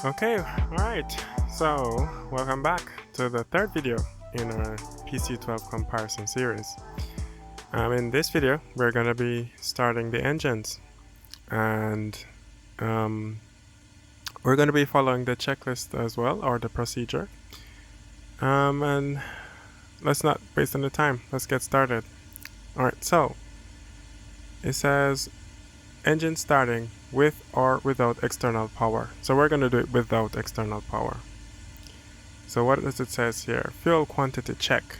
Okay, alright, so welcome back to the third video in our PC12 comparison series. In this video, we're going to be starting the engines, and we're going to be following the checklist as well, or the procedure. And let's not waste any time, let's get started. Alright, so it says engine starting with or without external power. So we're going to do it without external power. So what does it says here? Fuel quantity check.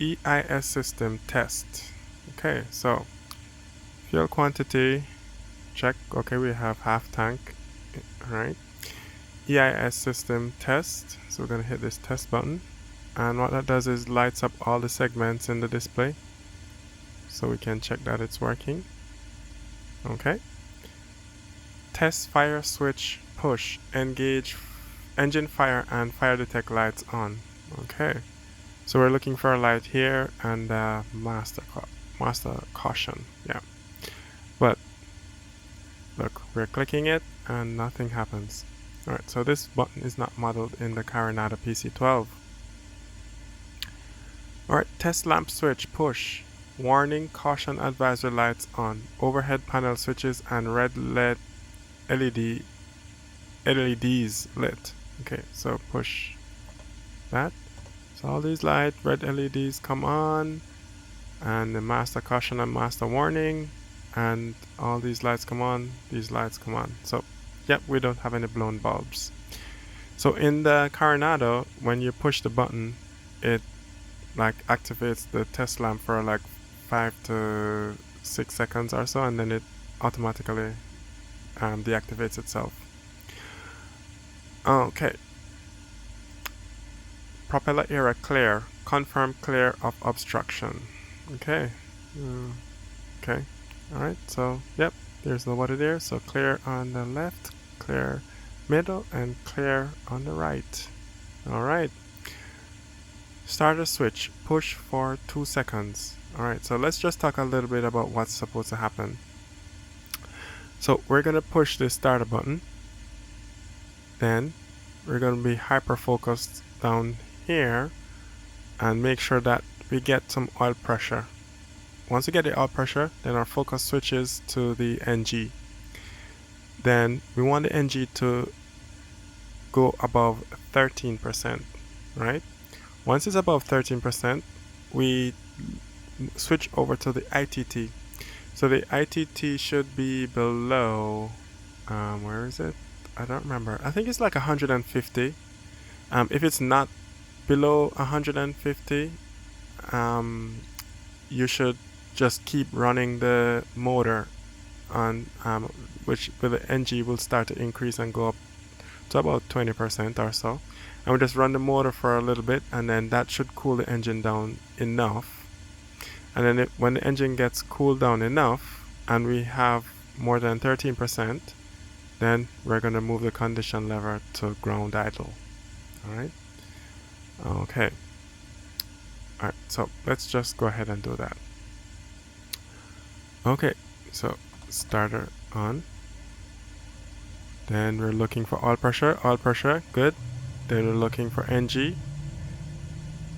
EIS system test. Okay, so fuel quantity check. Okay, we have half tank. Alright. EIS system test. So we're going to hit this test button. And what that does is lights up all the segments in the display. So we can check that it's working. Okay. Test fire switch push. Engage engine fire and fire detect lights on. Okay. So we're looking for a light here and master caution. Yeah. But look, we're clicking it and nothing happens. Alright, so this button is not modeled in the Carenado PC12. Alright, test lamp switch push. Warning, caution, advisory lights on. Overhead panel switches and red LED LEDs lit. Okay, so push that. So all these red LEDs come on, and the master caution and master warning, and all these lights come on, these lights come on. So yep, we don't have any blown bulbs. So in the Carenado, when you push the button, it like activates the test lamp for like 5 to 6 seconds or so, and then it automatically deactivates itself. Okay. Propeller area clear. Confirm clear of obstruction. Okay. Okay. Alright, so yep, there's nobody there. So clear on the left, clear middle, and clear on the right. Alright. Starter switch. Push for 2 seconds. Alright, so let's just talk a little bit about what's supposed to happen. So we're going to push the starter button. Then we're going to be hyper focused down here and make sure that we get some oil pressure. Once we get the oil pressure, then our focus switches to the NG. Then we want the NG to go above 13%, right? Once it's above 13%, we switch over to the ITT. So the ITT should be below, where is it? I don't remember. I think it's like 150. If it's not below 150, you should just keep running the motor on, which with the NG will start to increase and go up to about 20% or so. And we just run the motor for a little bit, and then that should cool the engine down enough. And then when the engine gets cooled down enough and we have more than 13%, then we're going to move the condition lever to ground idle. Alright? Okay. Alright, so let's just go ahead and do that. Okay, so starter on. Then we're looking for oil pressure, good. Then we're looking for NG.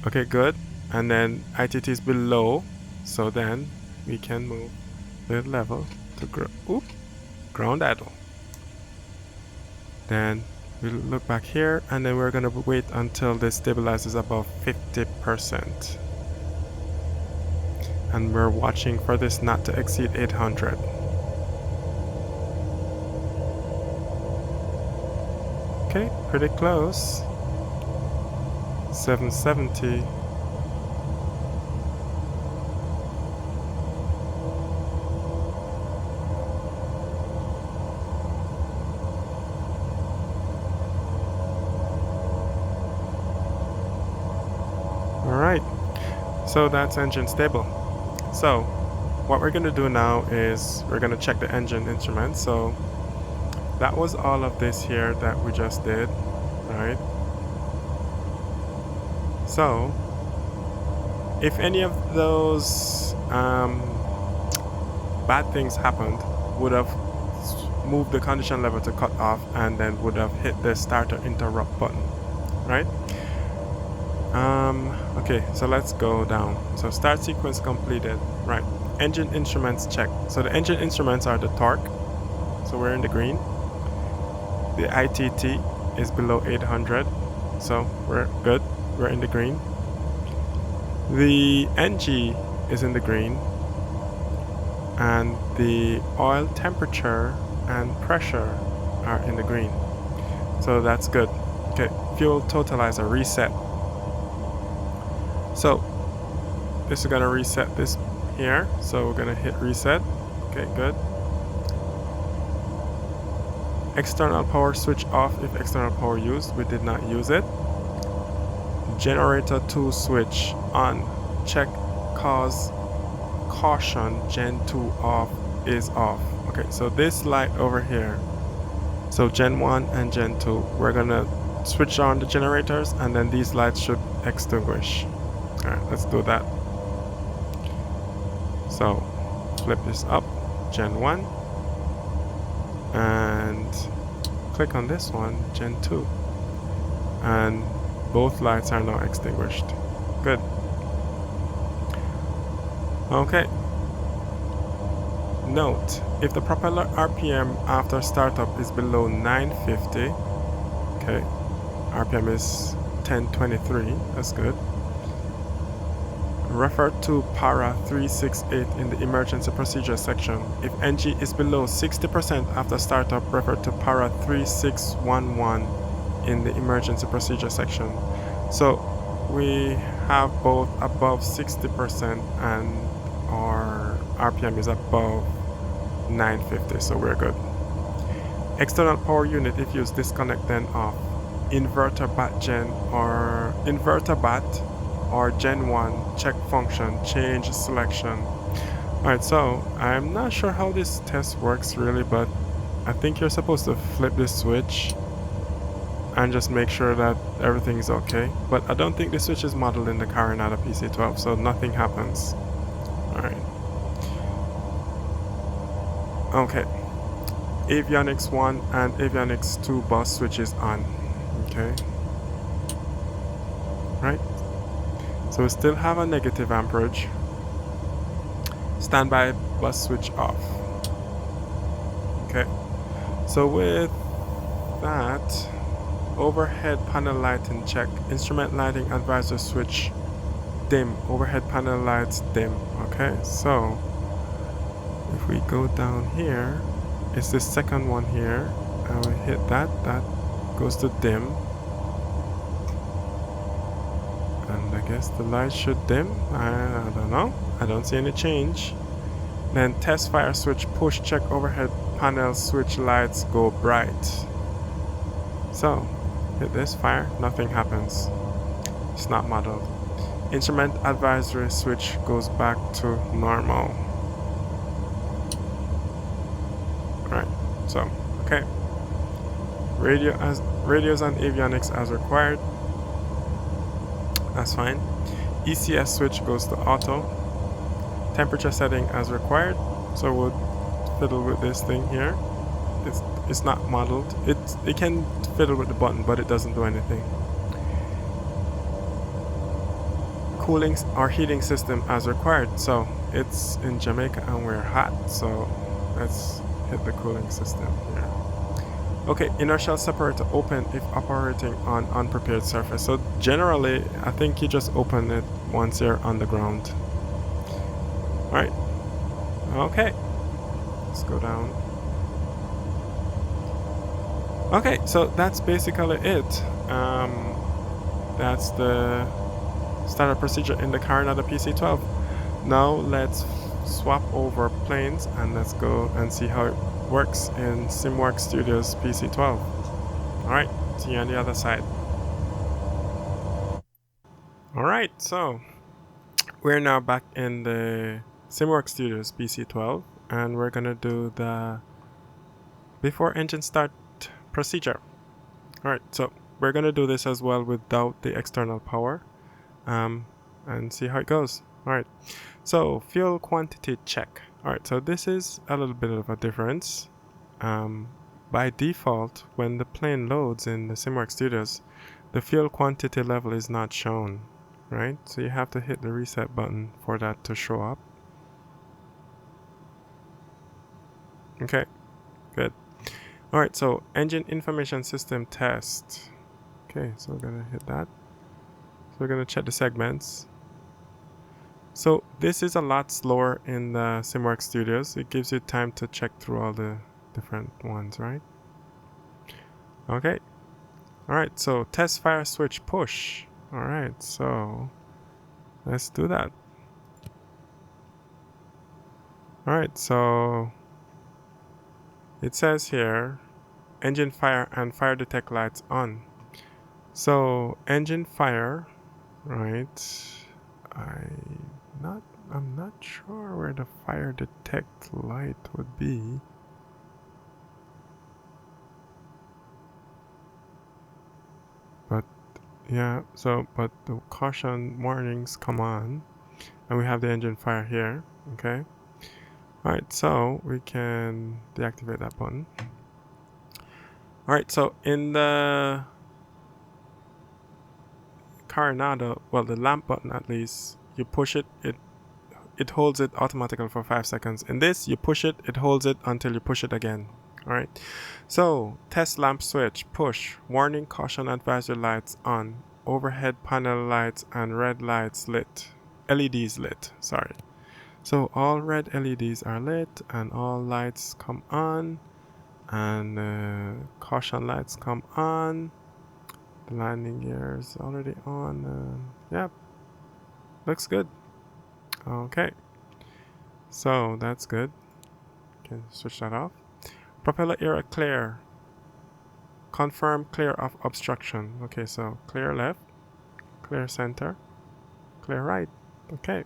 Okay, good. And then ITT is below, so then we can move the level to ground idle. Then we'll look back here, and then we're going to wait until this stabilizes above 50%. And we're watching for this not to exceed 800. Okay, pretty close. 770. Alright, so that's engine stable. So what we're going to do now is we're going to check the engine instruments. So that was all of this here that we just did. Alright, so if any of those bad things happened, would have move the condition level to cut off and then would have hit the starter interrupt button, right? Okay, so let's go down. So start sequence completed, right? Engine instruments checked. So the engine instruments are the torque, so we're in the green. The ITT is below 800, so we're good, we're in the green. The NG is in the green, and the oil temperature and pressure are in the green, so that's good. Okay, fuel totalizer reset. So this is gonna reset this here, so we're gonna hit reset. Okay, good. External power switch off if external power used. We did not use it. Generator 2 switch on. Check cause caution Gen 2 off is off. Okay, so this light over here, so Gen 1 and Gen 2, we're gonna switch on the generators and then these lights should extinguish. Alright, let's do that. So flip this up, Gen 1, and click on this one, Gen 2, and both lights are now extinguished. Good. Okay. Note, if the propeller RPM after startup is below 950, okay, RPM is 1023, that's good. Refer to para 368 in the emergency procedure section. If NG is below 60% after startup, refer to para 3611 in the emergency procedure section. So we have both above 60% and our RPM is above 950, so we're good. External power unit, if used, disconnect then off. Inverter bat Gen or Gen 1 check function, change selection. Alright, so I'm not sure how this test works really, but I think you're supposed to flip this switch and just make sure that everything is okay. But I don't think the switch is modeled in the Carenado PC12, so nothing happens. Alright. Okay. Avionics 1 and Avionics 2 bus switches on. Okay. Right. So we still have a negative amperage. Standby bus switch off. Okay. So with that, overhead panel lighting check. Instrument lighting advisor switch dim. Overhead panel lights dim. Okay, so if we go down here, it's the second one here, and we hit that goes to dim, and I guess the light should dim. I don't know, I don't see any change. Then test fire switch push check overhead panel switch lights go bright. So hit this fire, nothing happens, it's not modeled. Instrument advisory switch goes back to normal. Right, so okay. Radios and avionics as required. That's fine. ECS switch goes to auto. Temperature setting as required. So we'll fiddle with this thing here. It's not modeled. It can fiddle with the button, but it doesn't do anything. Cooling or heating system as required. So it's in Jamaica and we're hot, so let's hit the cooling system here. Okay, inertial separator open if operating on unprepared surface. So generally, I think you just open it once you're on the ground. Alright, okay, let's go down. Okay, so that's basically it. That's the standard procedure in the Carenado PC12. Now let's swap over planes and let's go and see how it works in SimWorks Studios PC12. Alright, see you on the other side. Alright, so we're now back in the SimWorks Studios PC12 and we're gonna do the before engine start procedure. Alright, so we're gonna do this as well without the external power and see how it goes. Alright, so fuel quantity check. Alright, so this is a little bit of a difference. by default, when the plane loads in the SimWorks Studios, the fuel quantity level is not shown, right? So you have to hit the reset button for that to show up. Okay, good. All right, so engine information system test. Okay, so we're gonna hit that. So we're gonna check the segments. So this is a lot slower in the SimWorks Studios. It gives you time to check through all the different ones, right? Okay. All right, so test fire switch push. All right, so let's do that. All right, so it says here, engine fire and fire detect lights on. So engine fire, right? I'm not sure where the fire detect light would be. But yeah, so but the caution warnings come on, and we have the engine fire here. Okay. All right, so we can deactivate that button. All right, so in the Carenado, well, the lamp button at least, you push it, it holds it automatically for 5 seconds. In this, you push it, it holds it until you push it again. All right, so test lamp switch, push, warning, caution, advisory lights on, overhead panel lights and red lights lit, LEDs lit, sorry. So all red LEDs are lit and all lights come on, and caution lights come on. The landing gear is already on. Yep, looks good. Okay, so that's good. Can switch that off. Propeller area clear. Confirm clear of obstruction. Okay, so clear left, clear center, clear right. Okay.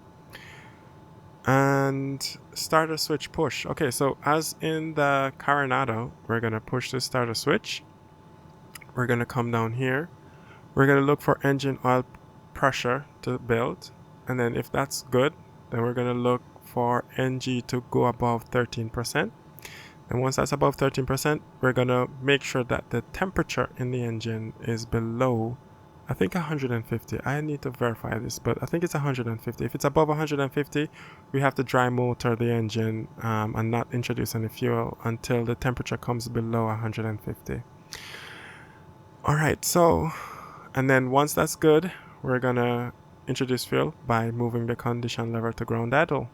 And starter switch push. Okay, so as in the Carenado, we're gonna push the starter switch. We're gonna come down here. We're gonna look for engine oil pressure to build, and then if that's good, then we're gonna look for NG to go above 13%. And once that's above 13%, we're gonna make sure that the temperature in the engine is below, I think 150. I need to verify this, but I think it's 150. If it's above 150, we have to dry motor the engine and not introduce any fuel until the temperature comes below 150. All right, so, and then once that's good, we're gonna introduce fuel by moving the condition lever to ground idle.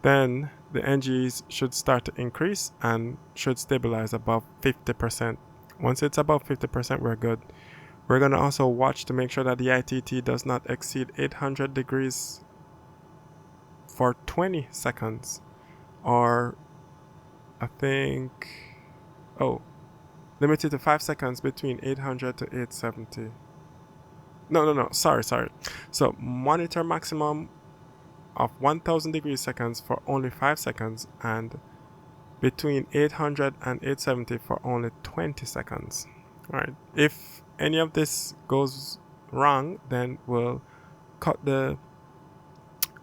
Then the NGs should start to increase and should stabilize above 50%. Once it's above 50%, we're good. We're going to also watch to make sure that the ITT does not exceed 800 degrees for 20 seconds. Or I think, limited to 5 seconds between 800 to 870. No, sorry. So monitor maximum of 1000 degrees seconds for only 5 seconds and between 800 and 870 for only 20 seconds. All right, if any of this goes wrong, then we'll cut the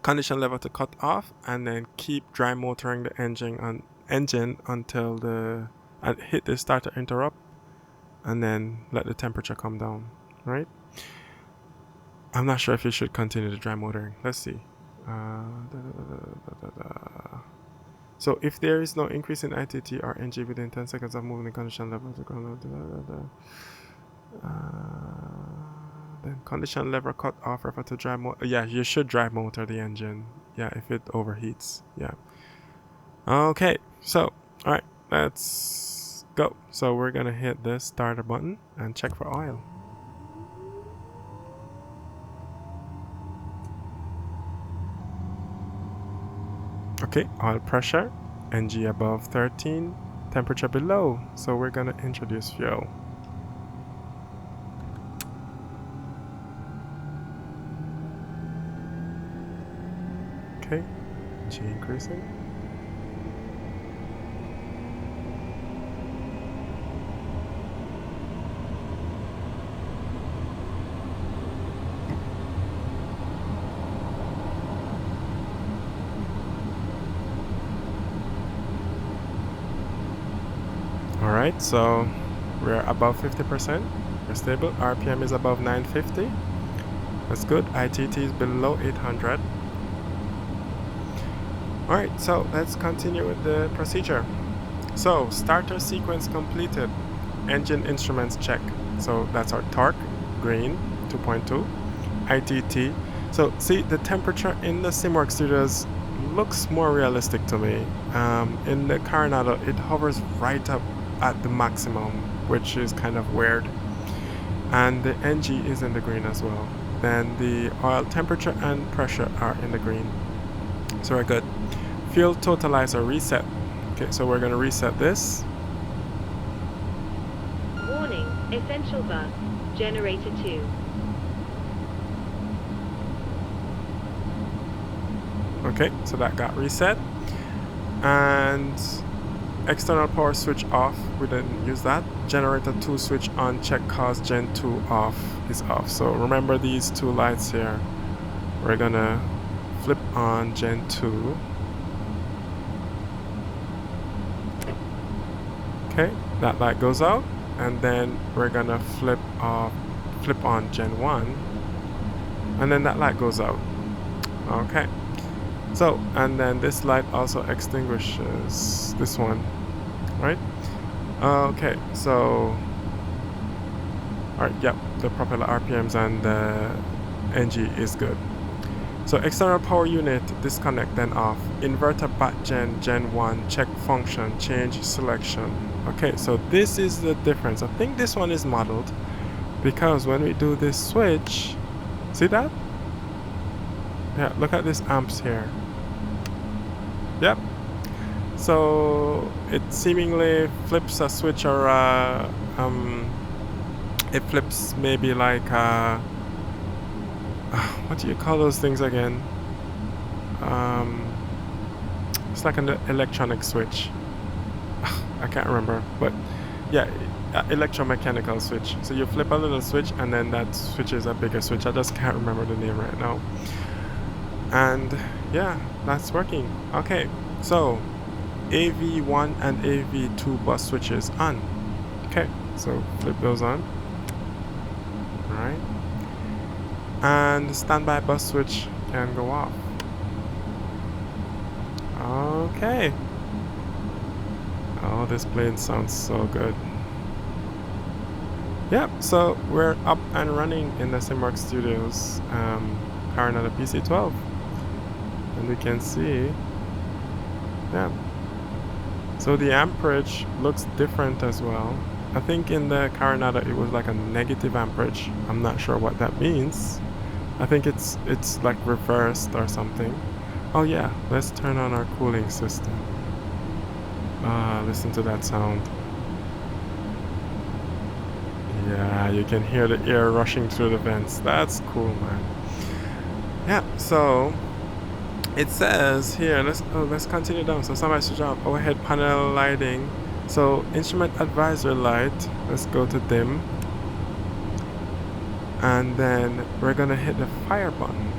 condition level to cut off and then keep dry motoring the engine until and hit the starter interrupt and then let the temperature come down. Right, I'm not sure if you should continue the dry motoring. Let's see. So if there is no increase in ITT or NG within 10 seconds of moving the condition level to ground, then condition lever cut off, refer to dry motor. Yeah, you should dry motor the engine. Yeah, if it overheats. Yeah. Okay, so all right, let's go. So we're gonna hit the starter button and check for oil. Okay, oil pressure, NG above 13, temperature below. So we're gonna introduce fuel. Okay, G increasing. Alright, so we're above 50%. We're stable. RPM is above 950. That's good. ITT is below 800. Alright, so let's continue with the procedure. So, starter sequence completed. Engine instruments check. So that's our torque, green, 2.2. ITT. So see, the temperature in the SimWorks Studios looks more realistic to me. In the Carenado, it hovers right up at the maximum, which is kind of weird. And the NG is in the green as well. Then the oil temperature and pressure are in the green. So we're good. Fuel totalizer reset. Okay, so we're going to reset this. Warning, essential bus, generator 2. Okay, so that got reset. And external power switch off, we didn't use that. Generator 2 switch on, check cause Gen 2 off is off. So remember these two lights here. We're gonna flip on Gen 2. Okay, that light goes out, and then we're gonna flip on Gen 1, and then that light goes out. Okay. So, and then this light also extinguishes this one, right? Okay, so, alright, yep, the propeller RPMs and the NG is good. So, external power unit, disconnect, then off. Inverter bat Gen 1, check function, change selection. Okay, so this is the difference. I think this one is modeled because when we do this switch, see that? Yeah, look at this amps here. Yep. So it seemingly flips a switch, or it flips maybe like what do you call those things again? It's like an electronic switch. I can't remember, but yeah, electromechanical switch. So you flip a little switch and then that switches a bigger switch. I just can't remember the name right now. And yeah, that's working. Okay, so AV1 and AV2 bus switches on. Okay, so flip those on. Alright. And standby bus switch can go off. Okay. Oh, this plane sounds so good. Yep, so we're up and running in the SimWorks Studios Carenado PC12. And we can see, yeah. So the amperage looks different as well. I think in the Carenado it was like a negative amperage. I'm not sure what that means. I think it's like reversed or something. Oh yeah, let's turn on our cooling system. Listen to that sound. Yeah, you can hear the air rushing through the vents. That's cool, man. Yeah, so it says here, let's continue down. So somebody switch on overhead panel lighting. So instrument advisor light, let's go to dim. And then we're gonna hit the fire button.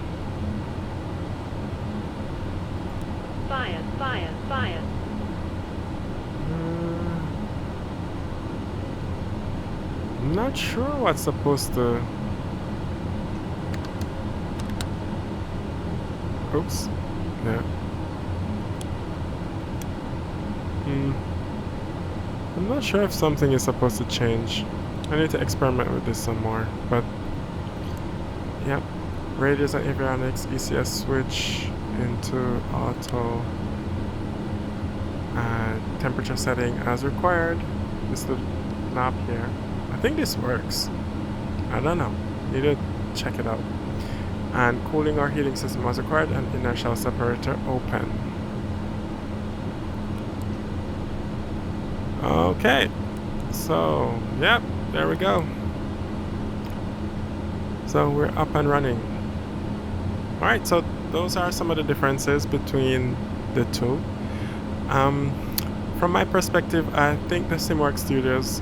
Fire, fire, fire. I'm not sure what's supposed to... Oops. Yeah. I'm not sure if something is supposed to change. I need to experiment with this some more, but yeah. Radios and avionics, ECS switch into auto, and temperature setting as required. This little knob here. I think this works. I don't know. Need to check it out. And cooling or heating system as required, and inertial separator open. Okay, so yep, there we go. So we're up and running. Alright, so those are some of the differences between the two. From my perspective, I think the SimWorks Studios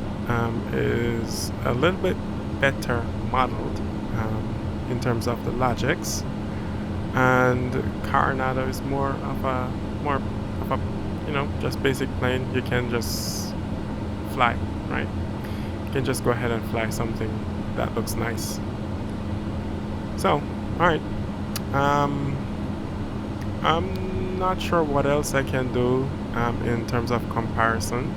is a little bit better modeled in terms of the logics, and Carenado is more of a you know, just basic plane. You can just fly, right? You can just go ahead and fly something that looks nice. So, alright. I'm not sure what else I can do in terms of comparison.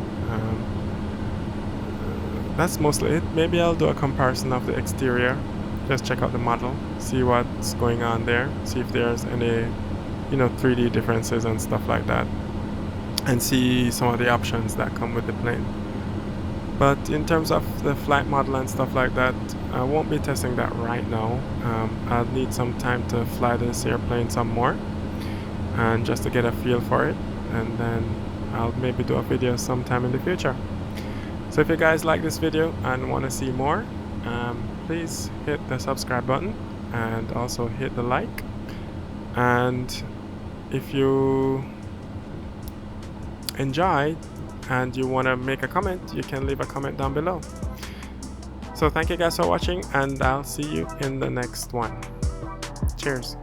That's mostly it. Maybe I'll do a comparison of the exterior. Just check out the model, see what's going on there, see if there's any 3D differences and stuff like that, and see some of the options that come with the plane. But in terms of the flight model and stuff like that, I won't be testing that right now. I'll need some time to fly this airplane some more and just to get a feel for it, and then I'll maybe do a video sometime in the future. So if you guys like this video and want to see more, please hit the subscribe button and also hit the like. And if you enjoyed and you want to make a comment, you can leave a comment down below. So thank you guys for watching, and I'll see you in the next one. Cheers.